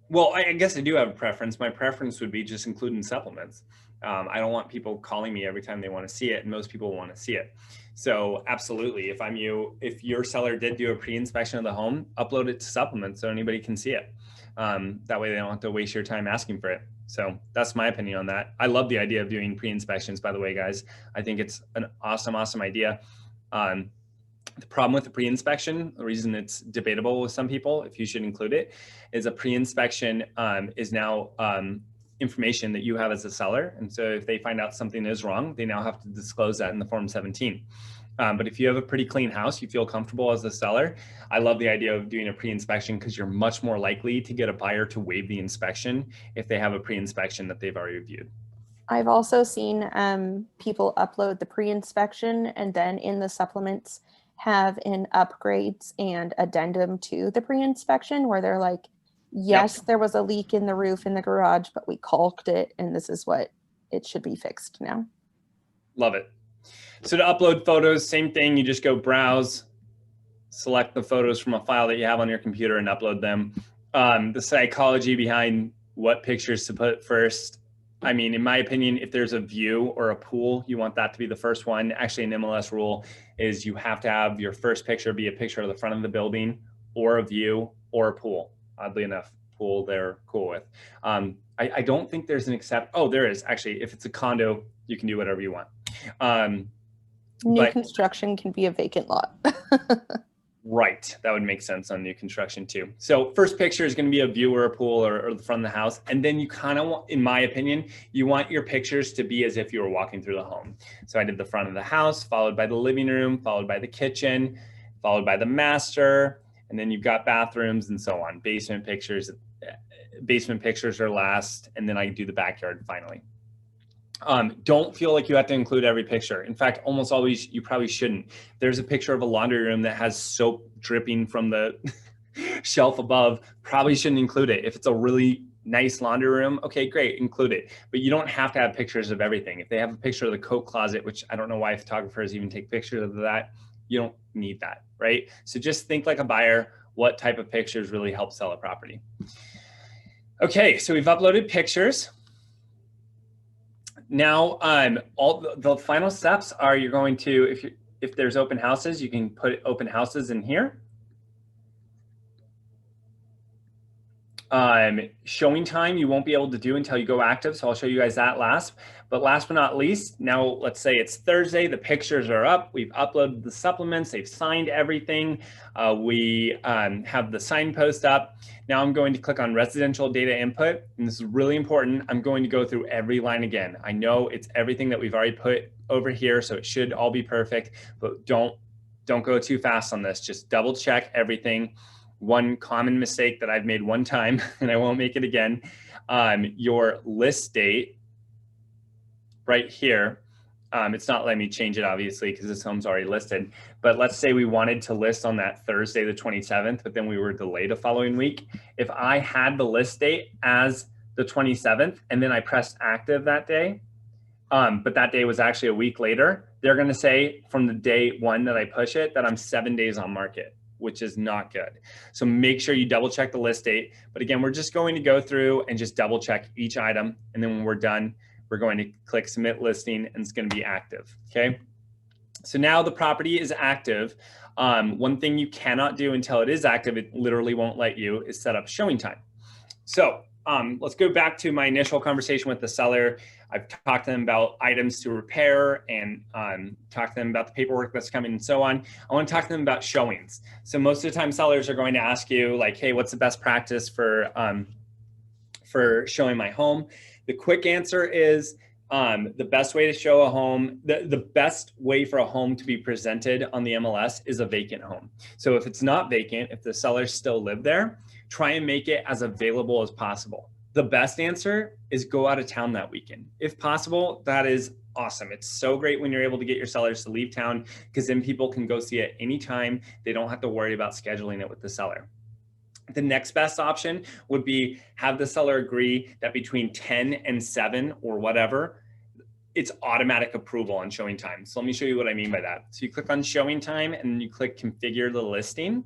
well, I guess I do have a preference. My preference would be just including supplements. I don't want people calling me every time they want to see it, and most people want to see it. So absolutely, if I'm you, if your seller did do a pre-inspection of the home, upload it to supplements so anybody can see it. That way they don't have to waste your time asking for it. So that's my opinion on that. I love the idea of doing pre-inspections, by the way, guys. I think it's an awesome, awesome idea. The problem with the pre-inspection, the reason it's debatable with some people, if you should include it, is a pre-inspection is now information that you have as a seller. And so if they find out something is wrong, they now have to disclose that in the Form 17. But if you have a pretty clean house, you feel comfortable as a seller, I love the idea of doing a pre-inspection because you're much more likely to get a buyer to waive the inspection if they have a pre-inspection that they've already reviewed. I've also seen people upload the pre-inspection and then in the supplements have in upgrades and addendum to the pre-inspection where they're like, yes, there was a leak in the roof in the garage, but we caulked it and this is what it should be fixed now. Love it. So to upload photos, same thing. You just go browse, select the photos from a file that you have on your computer and upload them. The psychology behind what pictures to put first. I mean, in my opinion, if there's a view or a pool, you want that to be the first one. Actually, an MLS rule is you have to have your first picture be a picture of the front of the building or a view or a pool. Oddly enough, pool they're cool with. I don't think there's an except. Oh, there is. Actually, if it's a condo, you can do whatever you want. New construction can be a vacant lot. Right. That would make sense on new construction too. So first picture is going to be a view or a pool or the front of the house. And then you kind of want, in my opinion, you want your pictures to be as if you were walking through the home. So I did the front of the house, followed by the living room, followed by the kitchen, followed by the master. And then you've got bathrooms and so on. Basement pictures are last, and then I do the backyard finally. Don't feel like you have to include every picture. In fact, almost always you probably shouldn't. There's a picture of a laundry room that has soap dripping from the shelf above. Probably shouldn't include it. If it's a really nice laundry room, okay, great, include it. But you don't have to have pictures of everything. If they have a picture of the coat closet, which I don't know why photographers even take pictures of that, you don't need that, right? So just think like a buyer. What type of pictures really help sell a property? Okay, so we've uploaded pictures. Now, all the final steps are you're going to, if there's open houses, you can put open houses in here. Showing time you won't be able to do until you go active, so I'll show you guys that last. But last but not least, now let's say it's Thursday, the pictures are up, we've uploaded the supplements, they've signed everything, we have the signpost up. Now I'm going to click on residential data input, and this is really important. I'm going to go through every line again. I know it's everything that we've already put over here, so it should all be perfect, but don't go too fast on this. Just double check everything. One common mistake that I've made one time, and I won't make it again, your list date right here, it's not letting me change it obviously because this home's already listed, but let's say we wanted to list on that Thursday the 27th, but then we were delayed a following week. If I had the list date as the 27th and then I pressed active that day, but that day was actually a week later, they're going to say from the day one that I push it that I'm 7 days on market, which is not good. So make sure you double check the list date. But again, we're just going to go through and just double check each item. And then when we're done, we're going to click submit listing and it's going to be active. Okay. So now the property is active. One thing you cannot do until it is active, it literally won't let you, is set up showing time. So let's go back to my initial conversation with the seller. I've talked to them about items to repair and talked to them about the paperwork that's coming and so on. I want to talk to them about showings. So most of the time sellers are going to ask you like, hey, what's the best practice for showing my home? The quick answer is the best way to show a home, the best way for a home to be presented on the MLS is a vacant home. So if it's not vacant, if the sellers still live there, try and make it as available as possible. The best answer is go out of town that weekend. If possible, that is awesome. It's so great when you're able to get your sellers to leave town because then people can go see it anytime. They don't have to worry about scheduling it with the seller. The next best option would be have the seller agree that between 10 and 7 or whatever, it's automatic approval on showing time. So let me show you what I mean by that. So you click on showing time and you click configure the listing.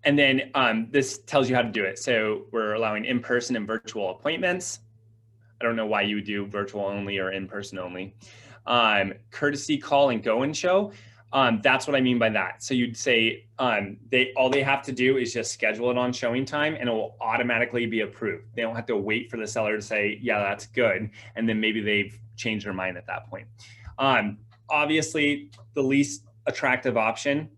And then this tells you how to do it. So we're allowing in-person and virtual appointments. I don't know why you would do virtual only or in-person only. Courtesy call and go and show. That's what I mean by that. So you'd say all they have to do is just schedule it on showing time and it will automatically be approved. They don't have to wait for the seller to say, yeah, that's good. And then maybe they've changed their mind at that point. Obviously, the least attractive option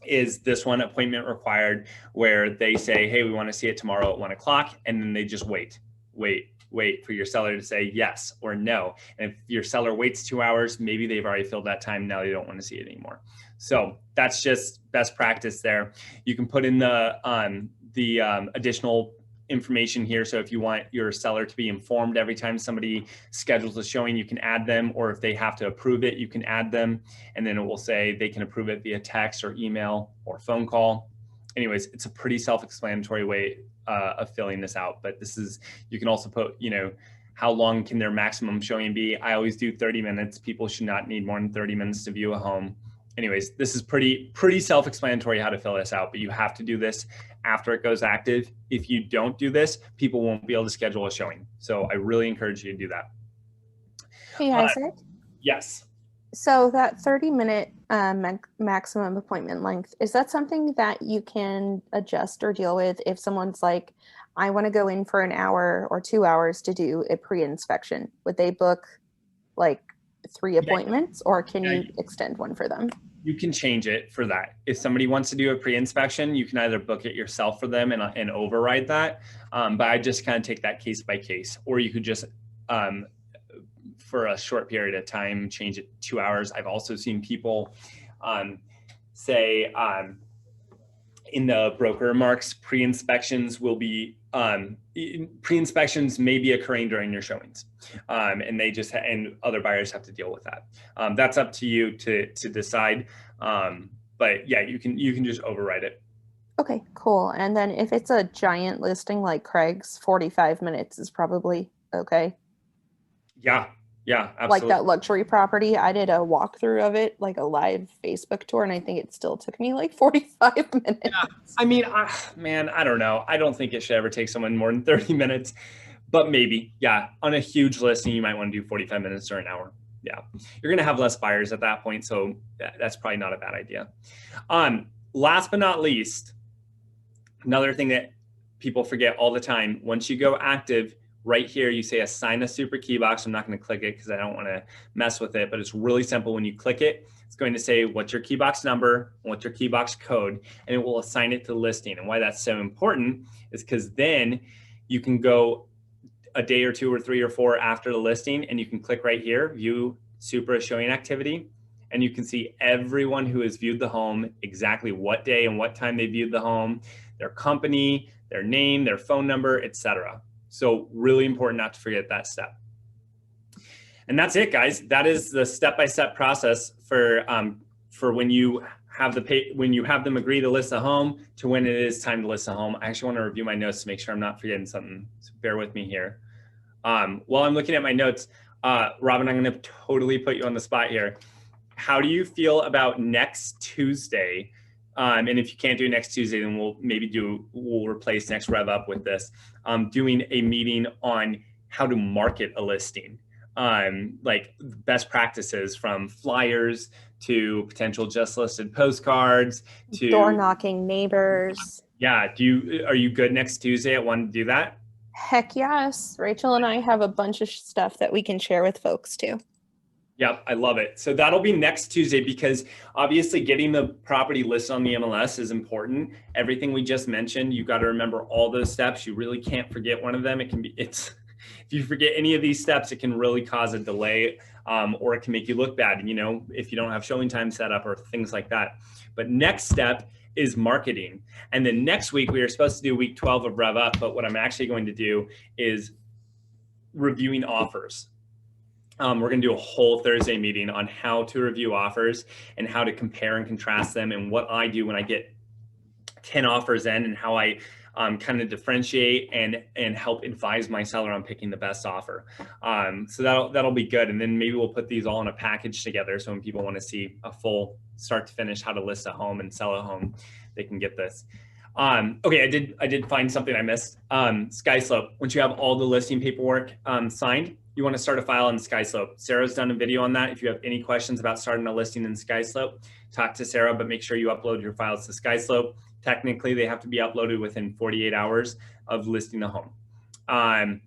is this one, appointment required, where they say, hey, we want to see it tomorrow at 1 o'clock. And then they just wait for your seller to say yes or no. And if your seller waits 2 hours, maybe they've already filled that time. Now they don't want to see it anymore. So that's just best practice there. You can put in the additional information here. So if you want your seller to be informed every time somebody schedules a showing, you can add them, or if they have to approve it, you can add them. And then it will say they can approve it via text or email or phone call. Anyways, it's a pretty self-explanatory way of filling this out, but this is, you can also put, how long can their maximum showing be? I always do 30 minutes. People should not need more than 30 minutes to view a home. Anyways, this is pretty self-explanatory how to fill this out, but you have to do this after it goes active. If you don't do this, people won't be able to schedule a showing. So I really encourage you to do that. Hey, Isaac. Yes. So that 30-minute maximum appointment length, is that something that you can adjust or deal with if someone's like, I want to go in for an hour or 2 hours to do a pre-inspection? Would they book like 3 appointments, or can you extend one for them? You can change it for that. If somebody wants to do a pre-inspection, you can either book it yourself for them and override that. But I just kind of take that case by case, or you could just, for a short period of time, change it 2 hours. I've also seen people say in the broker remarks, pre-inspections will be, pre-inspections may be occurring during your showings. And they just, and other buyers have to deal with that. That's up to you to decide. But yeah, you can just override it. Okay, cool. And then if it's a giant listing like Craig's, 45 minutes is probably okay. Yeah, yeah, Like absolutely. that luxury property, I did a walkthrough of it, like a live Facebook tour, and I think it still took me like 45 minutes. Yeah, I mean, man, I don't know. I don't think it should ever take someone more than 30 minutes, but maybe, yeah. On a huge listing, you might want to do 45 minutes or an hour. Yeah, you're going to have less buyers at that point, so that's probably not a bad idea. Last but not least, another thing that people forget all the time, once you go active, right here, you say assign a super key box. I'm not going to click it because I don't want to mess with it, but it's really simple. When you click it, it's going to say what's your key box number, what's your key box code, and it will assign it to the listing. And why that's so important is because then you can go a day or two or three or four after the listing, and you can click right here, view super showing activity, and you can see everyone who has viewed the home, exactly what day and what time they viewed the home, their company, their name, their phone number, etc. So really important not to forget that step. And that's it, guys. That is the step-by-step process for when you have them agree to list a home to when it is time to list a home. I actually want to review my notes to make sure I'm not forgetting something. So bear with me here. While I'm looking at my notes, Robin, I'm going to totally put you on the spot here. How do you feel about next Tuesday? And if you can't do next Tuesday, then we'll replace next RevUP with this, doing a meeting on how to market a listing, like best practices from flyers to potential just listed postcards to door knocking neighbors. Yeah. Are you good next Tuesday at 1 to do that? Heck yes. Rachel and I have a bunch of stuff that we can share with folks too. Yep, I love it. So that'll be next Tuesday, because obviously getting the property listed on the MLS is important. Everything we just mentioned, you got to remember all those steps. You really can't forget one of them. If you forget any of these steps, it can really cause a delay, or it can make you look bad, if you don't have showing time set up or things like that. But next step is marketing. And then next week, we are supposed to do week 12 of RevUp, but what I'm actually going to do is reviewing offers. We're going to do a whole Thursday meeting on how to review offers and how to compare and contrast them, and what I do when I get 10 offers in, and how I kind of differentiate and help advise my seller on picking the best offer. So that'll be good. And then maybe we'll put these all in a package together, so when people want to see a full start to finish how to list a home and sell a home, they can get this. Okay, I did find something I missed. SkySlope. Once you have all the listing paperwork signed, you want to start a file in SkySlope. Sarah's done a video on that. If you have any questions about starting a listing in SkySlope, talk to Sarah, but make sure you upload your files to SkySlope. Technically, they have to be uploaded within 48 hours of listing the home. I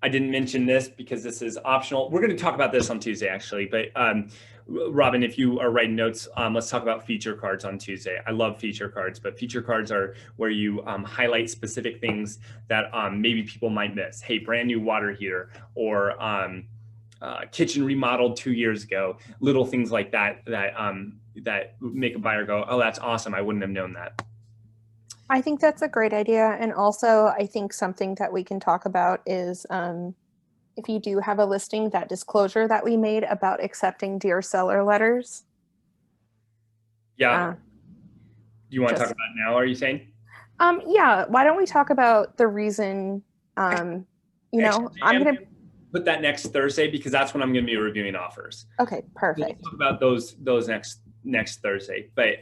didn't mention this because this is optional. We're going to talk about this on Tuesday, actually, but Robin, if you are writing notes, let's talk about feature cards on Tuesday. I love feature cards, but feature cards are where you highlight specific things that maybe people might miss. Hey, brand new water heater, or kitchen remodeled 2 years ago. Little things like that that make a buyer go, oh, that's awesome. I wouldn't have known that. I think that's a great idea. And also, I think something that we can talk about is if you do have a listing, that disclosure that we made about accepting Dear Seller letters. Yeah. Do you want to talk about it now, are you saying? Yeah. Why don't we talk about the reason, I'm going to put that next Thursday, because that's when I'm going to be reviewing offers. Okay, perfect. We'll talk about those next Thursday. But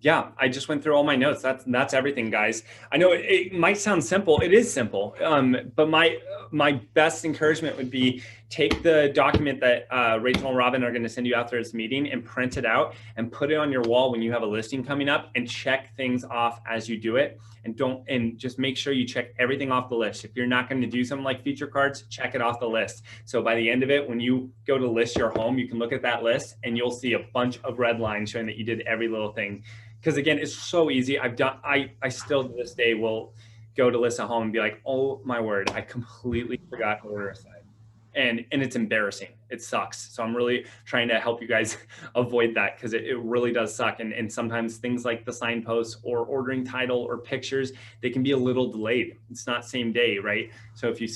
yeah, I just went through all my notes. That's everything, guys. I know it might sound simple. It is simple. But my best encouragement would be take the document that Rachel and Robin are going to send you after this meeting and print it out and put it on your wall when you have a listing coming up, and check things off as you do it. And just make sure you check everything off the list. If you're not going to do something like feature cards, check it off the list. So by the end of it, when you go to list your home, you can look at that list and you'll see a bunch of red lines showing that you did every little thing. Because again, it's so easy. I still to this day will go to list a home and be like, oh my word, I completely forgot to order a site. and it's embarrassing. It sucks. So I'm really trying to help you guys avoid that, because it really does suck. And sometimes things like the signposts or ordering title or pictures, they can be a little delayed. It's not same day, right? So if you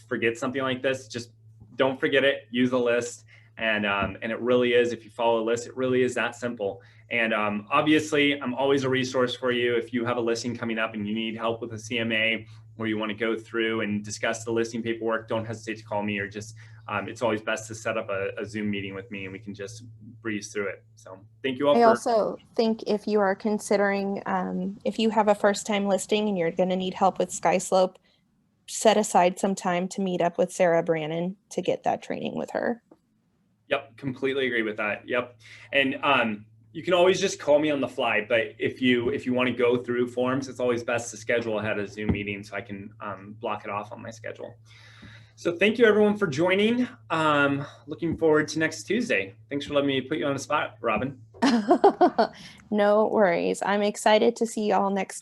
forget something like this, just don't forget it. Use a list. And it really is, if you follow a list, it really is that simple. And obviously, I'm always a resource for you. If you have a listing coming up and you need help with a CMA, or you want to go through and discuss the listing paperwork, don't hesitate to call me, or just, it's always best to set up a Zoom meeting with me and we can just breeze through it. So thank you all. I also think if you are considering, if you have a first-time listing and you're going to need help with SkySlope, set aside some time to meet up with Sarah Brannon to get that training with her. Yep, completely agree with that. Yep. And you can always just call me on the fly, but if you want to go through forms, it's always best to schedule ahead a Zoom meeting so I can block it off on my schedule. So thank you everyone for joining. Looking forward to next Tuesday. Thanks for letting me put you on the spot, Robin. No worries. I'm excited to see y'all next